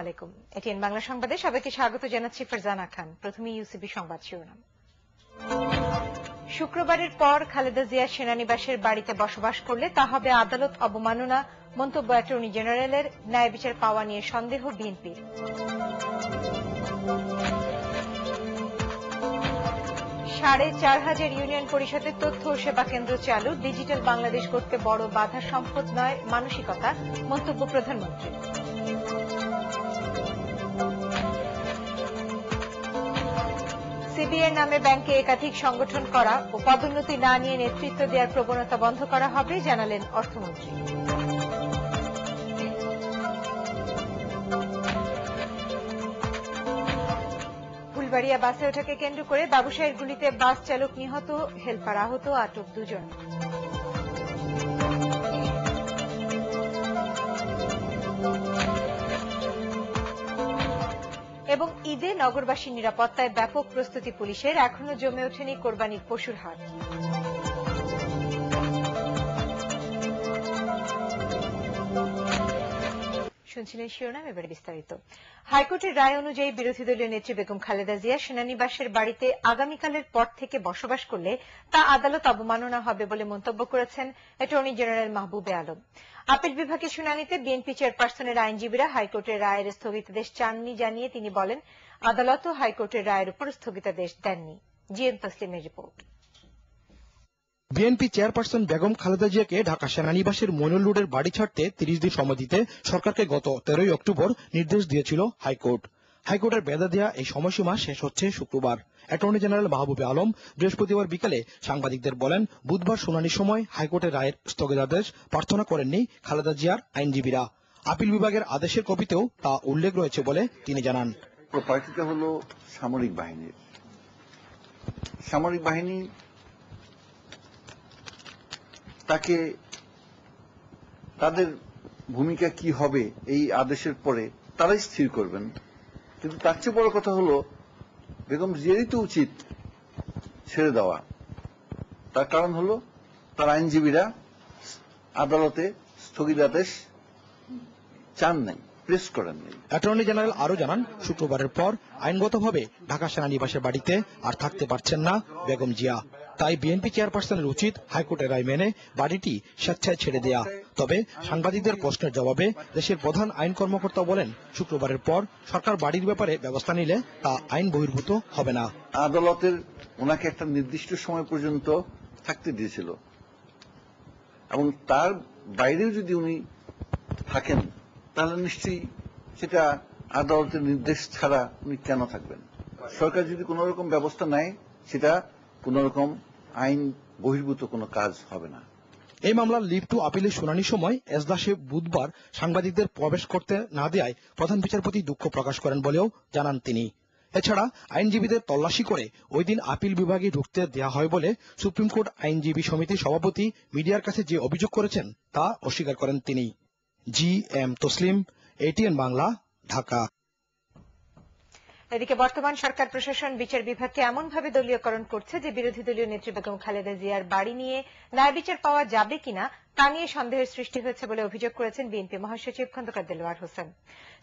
আলাইকুম। এটিএন বাংলা সংবাদে সবাইকে স্বাগত জানাচ্ছি ফারজানা খান। প্রথমে ইউসিবি সংবাদ শিরোনাম। শুক্রবারের পর খালেদা জিয়া সেনানিবাসের বাড়িতে বসবাস করলে তা হবে আদালত অবমাননা, মন্তব্য অ্যাটর্নি জেনারেলের। ন্যায় বিচার পাওয়া নিয়ে সন্দেহ বিএনপির। ৪,৫০০ ইউনিয়ন পরিষদের তথ্য ও সেবা কেন্দ্র চালু। ডিজিটাল বাংলাদেশ গড়তে বড় বাধা সম্পদ নয়, মানসিকতা, মন্তব্য প্রধানমন্ত্রী। সিবিআই নামে ব্যাংকে একাধিক সংগঠন করা ও পদোন্নতি না নিয়ে নেতৃত্ব দেওয়ার প্রবণতা বন্ধ করা হবে, জানালেন অর্থমন্ত্রী। ফুলবাড়িয়া বাসে ওঠাকে কেন্দ্র করে ব্যবসায়ীর গুলিতে বাস চালক নিহত, হেলপার আহত, আটক 2 জন। এবং ঈদে নগরবাসীর নিরাপত্তায় ব্যাপক প্রস্তুতি পুলিশের, এখনো জমে ওঠেনি কোরবানির পশুর হাট। শুনছিলেন শিরোনাম, এবারে বিস্তারিত। হাইকোর্টের রায় অনুযায়ী বিরোধী দলীয় নেত্রী বেগম খালেদা জিয়া সেনানিবাসের বাড়িতে আগামীকালের পর থেকে বসবাস করলে তা আদালত অবমাননা হবে বলে মন্তব্য করেছেন অ্যাটর্নি জেনারেল মাহবুবে আলম। আপিল বিভাগের শুনানিতে বিএনপি চেয়ারপারসনের আইনজীবীরা হাইকোর্টের রায়ের স্থগিতাদেশ চাননি জানিয়ে তিনি বলেন, আদালতও হাইকোর্টের রায়ের উপর স্থগিতাদেশ দেননি। জিএম তসলিমের report. BNP chairperson Begum Khaleda জিয়াকে ঢাকা সেনানিবাসের মইনুল রোডের বাড়ি ছাড়তে 30 দিন সময় দিতে সরকারকে গত 13 অক্টোবর নির্দেশ দিয়েছিল হাইকোর্ট। হাইকোর্টের বেঁধে দেওয়া এই সময়সীমা শেষ হচ্ছে শুক্রবার। অ্যাটর্নি জেনারেল মাহবুবে আলম বৃহস্পতিবার বিকেলে সাংবাদিকদের বলেন, বুধবার শুনানির সময় হাইকোর্টের রায়ের স্থগিতাদেশ প্রার্থনা করেননি খালেদা জিয়ার আইনজীবীরা। আপিল বিভাগের আদেশের কপিতেও তা উল্লেখ রয়েছে বলে তিনি জানান। প্রপার্টিটা হলো সামরিক বাহিনী তাকে তাদের ভূমিকা কি হবে এই আদেশের পরে তারাই স্থির করবেন। কিন্তু তার চেয়ে বড় কথা হলো বেগম জিয়ারই তো উচিত ছেড়ে দেওয়া। তার কারণ হলো তার আইনজীবীরা আদালতে স্থগিতাদেশ চান নাই, প্রেস করেন নাই। অ্যাটর্নি জেনারেল আরো জানান, শুক্রবারের পর আইনগতভাবে ঢাকা সেনানিবাসের বাড়িতে আর থাকতে পারছেন না বেগম জিয়া। তাই বিএনপি চেয়ারপারসনের উচিত হাইকোর্টের রায় মেনে বাড়িটি স্বেচ্ছায় ছেড়ে দেয়া। তবে সাংবাদিকদের প্রশ্নের জবাবে দেশের প্রধান আইন কর্মকর্তা বলেন, শুক্রবারের পর সরকার বাড়ির ব্যাপারে ব্যবস্থা নিলে তা আইন বহির্ভূত হবে না। আদালতের ওনাকে একটা নির্দিষ্ট সময় পর্যন্ত থাকতে দিয়েছিল এবং তার বাইরেও যদি উনি থাকেন তাহলে নিশ্চয়ই সেটা আদালতের নির্দেশ ছাড়া উনি কেন থাকবেন। সরকার যদি কোন রকম ব্যবস্থা নেয় সেটা কোন রকম আইন বহির্ভূত কোনো কাজ হবে না। এই মামলার লিভ টু আপিলের শুনানির সময় এজলাসে বুধবার সাংবাদিকদের প্রবেশ করতে না দেওয়ায় প্রধান বিচারপতি দুঃখ প্রকাশ করেন বলেও জানান তিনি। এছাড়া আইনজীবীদের তল্লাশি করে ওই দিন আপিল বিভাগে ঢুকতে দেওয়া হয় বলে সুপ্রিম কোর্ট আইনজীবী সমিতির সভাপতি মিডিয়ার কাছে যে অভিযোগ করেছেন তা অস্বীকার করেন তিনি। GM Taslim, ATN Bangla, Dhaka. এদিকে বর্তমান সরকার প্রশাসন বিচার বিভাগকে এমনভাবে দলীয়করণ করছে যে বিরোধী দলীয় নেত্রী বেগম খালেদা জিয়ার বাড়ি নিয়ে ন্যায় বিচার পাওয়া যাবে কিনা তা নিয়ে সন্দেহের সৃষ্টি হয়েছে বলে অভিযোগ করেছেন বিএনপি মহাসচিব খন্দকার দেলোয়ার হোসেন।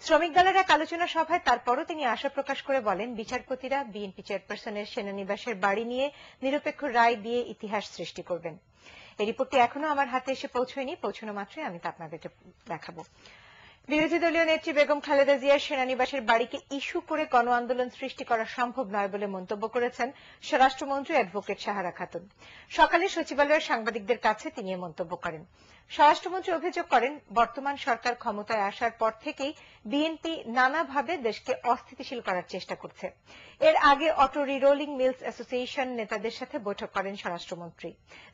শ্রমিক দলের এক আলোচনা সভায় তারপরও তিনি আশা প্রকাশ করে বলেন, বিচারপতিরা বিএনপি চেয়ারপারসনের সেনানিবাসের বাড়ি নিয়ে নিরপেক্ষ রায় দিয়ে ইতিহাস সৃষ্টি করবেন। এই রিপোর্টটি এখনো আমার হাতে এসে পৌঁছয়নি, পৌঁছানো মাত্রই আমি তা আপনাদেরকে দেখাবো। বিরোধী দলীয় নেত্রী বেগম খালেদা জিয়ার সেনানিবাসের বাড়িকে ইস্যু করে গণ আন্দোলন সৃষ্টি করা সম্ভব নয় বলে মন্তব্য করেছেন স্বরাষ্ট্রমন্ত্রী অ্যাডভোকেট সাহারা খাতুন। সকালে সচিবালয়ের সাংবাদিকদের কাছে তিনি এ মন্তব্য করেন। স্বরাষ্ট্রমন্ত্রী অভিযোগ করেন, বর্তমান সরকার ক্ষমতায় আসার পর থেকেই বিএনপি নানাভাবে দেশকে অস্থিতিশীল করার চেষ্টা করছে। এর আগে অটো রিরোলিং মিলস অ্যাসোসিয়েশন নেতাদের সাথে বৈঠক করেন স্বরাষ্ট্রমন্ত্রী।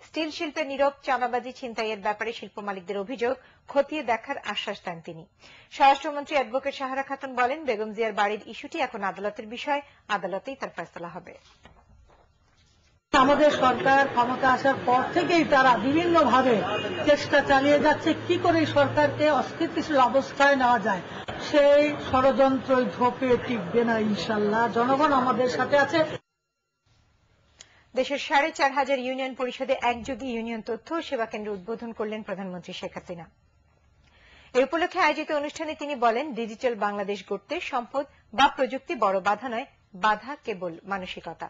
স্টিল শিল্পে নীরব চাঁদাবাজি ছিনতাইয়ের ব্যাপারে শিল্প মালিকদের অভিযোগ খতিয়ে দেখার আশ্বাস দেন তিনি। স্বরাষ্ট্রমন্ত্রী অ্যাডভোকেট সাহারা খাতুন বলেন, বেগম জিয়ার বাড়ির ইস্যুটি এখন আদালতের বিষয়, আদালতেই তার ফয়সালা হবে। আমাদের সরকার ক্ষমতা আসার পর থেকেই তারা বিভিন্নভাবে চেষ্টা চালিয়ে যাচ্ছে কি করে সরকারকে অস্থিতিশীল অবস্থায় নেওয়া যায়। সেই ষড়যন্ত্র ধোপে টিকবে না ইনশাল্লাহ। জনগণ আমাদের সাথে আছে। দেশের ৪,৫০০ ইউনিয়ন পরিষদে একযোগে ইউনিয়ন তথ্য ও সেবা কেন্দ্র উদ্বোধন করলেন প্রধানমন্ত্রী শেখ হাসিনা। এই উপলক্ষে আয়োজিত অনুষ্ঠানে তিনি বলেন, ডিজিটাল বাংলাদেশ গড়তে সম্পদ বা প্রযুক্তি বড় বাধা নয়, বাধা কেবল মানসিকতা।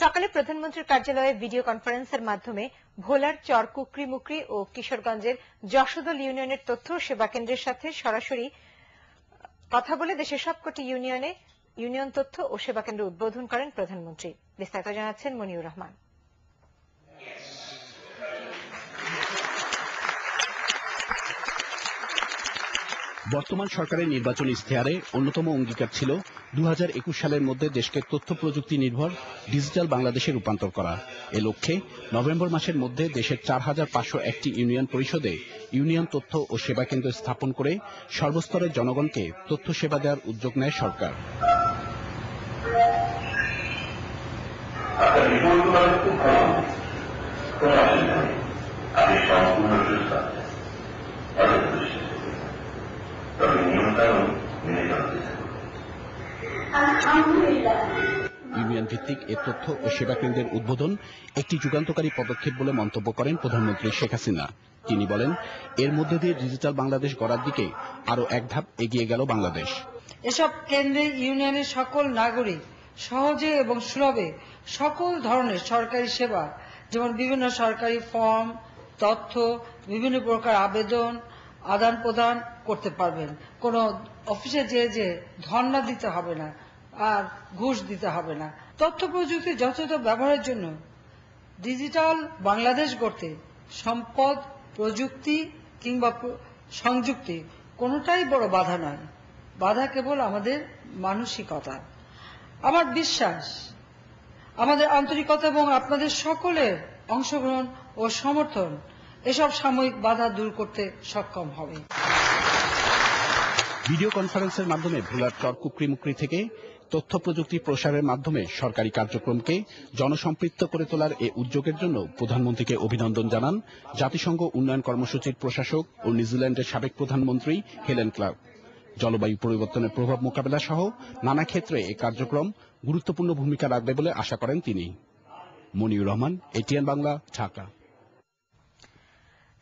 সকালে প্রধানমন্ত্রীর কার্যালয়ে ভিডিও কনফারেন্সের মাধ্যমে ভোলার চর কুকরিমুকরি ও কিশোরগঞ্জের যশোদল ইউনিয়নের তথ্য ও সেবা কেন্দ্রের সাথে সরাসরি কথা বলে দেশের সবকটি ইউনিয়ন তথ্য ও সেবা কেন্দ্র উদ্বোধন করেন প্রধানমন্ত্রী। বিস্তারিত জানাচ্ছেন মনিউর রহমান। বর্তমান সরকারের নির্বাচনী ইশতেহারে অন্যতম অঙ্গীকার ছিল 2021 সালের মধ্যে দেশকে তথ্য প্রযুক্তি নির্ভর ডিজিটাল বাংলাদেশে রূপান্তর করা। এ লক্ষ্যে নভেম্বর মাসের মধ্যে দেশের 4501টি ইউনিয়ন পরিষদে ইউনিয়ন তথ্য ও সেবা কেন্দ্র স্থাপন করে সর্বস্তরের জনগণকে তথ্য সেবা দেওয়ার উদ্যোগ নেয় সরকার। ইউনিয়ন ভিত্তিক এ তথ্য ও সেবা কেন্দ্রের উদ্বোধন একটি যুগান্তকারী পদক্ষেপ বলে মন্তব্য করেন প্রধানমন্ত্রী শেখ হাসিনা। তিনি বলেন, এর মধ্যে দিয়ে ডিজিটাল বাংলাদেশ গড়ার দিকে আরো এক ধাপ এগিয়ে গেল বাংলাদেশ। এসব কেন্দ্রে ইউনিয়নের সকল নাগরিক সহজে এবং সুলভে সকল ধরনের সরকারি সেবা, যেমন বিভিন্ন সরকারি ফর্ম, তথ্য, বিভিন্ন প্রকার আবেদন আদান প্রদান করতে পারবেন। কোনো অফিসে যে ধর্ণা দিতে হবে না আর ঘুষ দিতে হবে না। তথ্য প্রযুক্তির যথাযথ ব্যবহারের জন্য ডিজিটাল বাংলাদেশ গড়তে সম্পদ, প্রযুক্তি কিংবা সংযুক্তি কোনোটাই বড় বাধা নয়, বাধা কেবল আমাদের মানসিকতা। আমার বিশ্বাস আমাদের আন্তরিকতা এবং আপনাদের সকলের অংশগ্রহণ ও সমর্থন এসব সাময়িক বাধা দূর করতে সক্ষম হবে। ভিডিও কনফারেন্সের মাধ্যমে ভোলার চর কুকরিমুকরি থেকে তথ্য প্রযুক্তি প্রসারের মাধ্যমে সরকারি কার্যক্রমকে জনসম্পৃক্ত করে তোলার এ উদ্যোগের জন্য প্রধানমন্ত্রীকে অভিনন্দন জানান জাতিসংঘ উন্নয়ন কর্মসূচির প্রশাসক ও নিউজিল্যান্ডের সাবেক প্রধানমন্ত্রী হেলেন ক্লার্ক। জলবায়ু পরিবর্তনের প্রভাব মোকাবেলা সহ নানা ক্ষেত্রে এ কার্যক্রম গুরুত্বপূর্ণ ভূমিকা রাখবে বলে আশা করেন তিনি। মনিউর রহমান, এটিএন বাংলা, ঢাকা।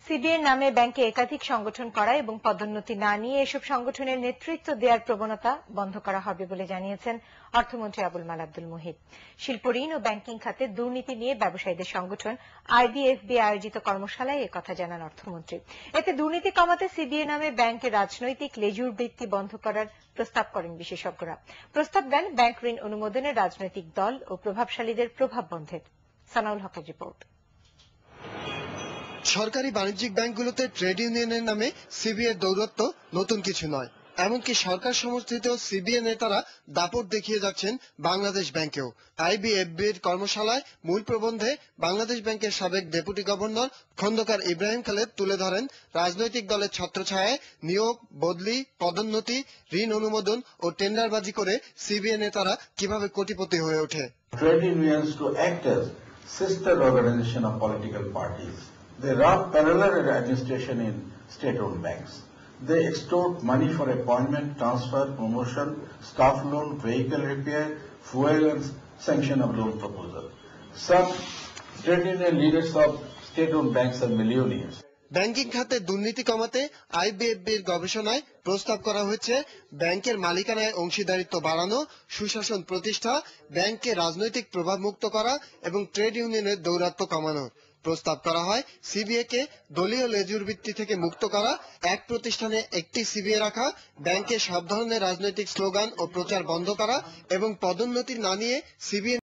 সিবিএর নামে ব্যাংকে একাধিক সংগঠন করা এবং পদোন্নতি না নিয়ে এসব সংগঠনের নেতৃত্ব দেওয়ার প্রবণতা বন্ধ করা হবে বলে জানিয়েছেন অর্থমন্ত্রী আবুল মাল আব্দুল মুহিত। শিল্প ঋণ ও ব্যাংকিং খাতে দুর্নীতি নিয়ে ব্যবসায়ীদের সংগঠন আইবিএফবি আয়োজিত কর্মশালায় একথা জানান অর্থমন্ত্রী। এতে দুর্নীতি কমাতে সিবিএ নামে ব্যাংকের রাজনৈতিক লেজুর বৃত্তি বন্ধ করার প্রস্তাব করেন বিশেষজ্ঞরা। প্রস্তাব দেন ব্যাংক ঋণ অনুমোদনে রাজনৈতিক দল ও প্রভাবশালীদের প্রভাব বন্ধের। সানাউল হকের রিপোর্ট। সরকারি বাণিজ্যিক ব্যাংকগুলোতে ট্রেড ইউনিয়নের নামে সিবিএর দৌরত্ব নতুন কিছু নয়। এমনকি সরকার সমর্থিত সিবিএ নেতারা দাপট দেখিয়ে যাচ্ছেন বাংলাদেশ ব্যাংকেও। আইবিএফবির কর্মশালায় মূল প্রবন্ধে বাংলাদেশ ব্যাংকের সাবেক ডেপুটি গভর্নর খন্দকার ইব্রাহিম খালেদ তুলে ধরেন রাজনৈতিক দলের ছত্রছায়ায় নিয়োগ, বদলি, পদোন্নতি, ঋণ অনুমোদন ও টেন্ডারবাজি করে সিবিএ নেতারা কিভাবে কোটিপতি হয়ে ওঠে। Trade unions to act as sister organization of political parties. They run parallel administration in state-owned banks. They extort money for appointment, transfer, promotion, staff loan, vehicle repair, fuel and sanction of loan proposal. Some trade union leaders of state-owned banks are millionaires. Banking খাতে দুর্নীতি কমাতে আইবিএফবির গবেষণায় প্রস্তাব করা হয়েছে ব্যাংকের মালিকানায় অংশীদারিত্ব বাড়ানো, সুশাসন প্রতিষ্ঠা, ব্যাংকে রাজনৈতিক প্রভাব মুক্ত করা এবং ট্রেড ইউনিয়নের দৌরাত্ম্য কমানো। প্রস্তাব করা হয় সিবিএ কে দলীয় লেজুর ভিত্তি থেকে মুক্ত করা, এক প্রতিষ্ঠানে একটি সিবিএ রাখা, ব্যাংকে সব ধরনের রাজনৈতিক স্লোগান ও প্রচার বন্ধ করা এবং পদোন্নতি না নিয়ে সিবিএ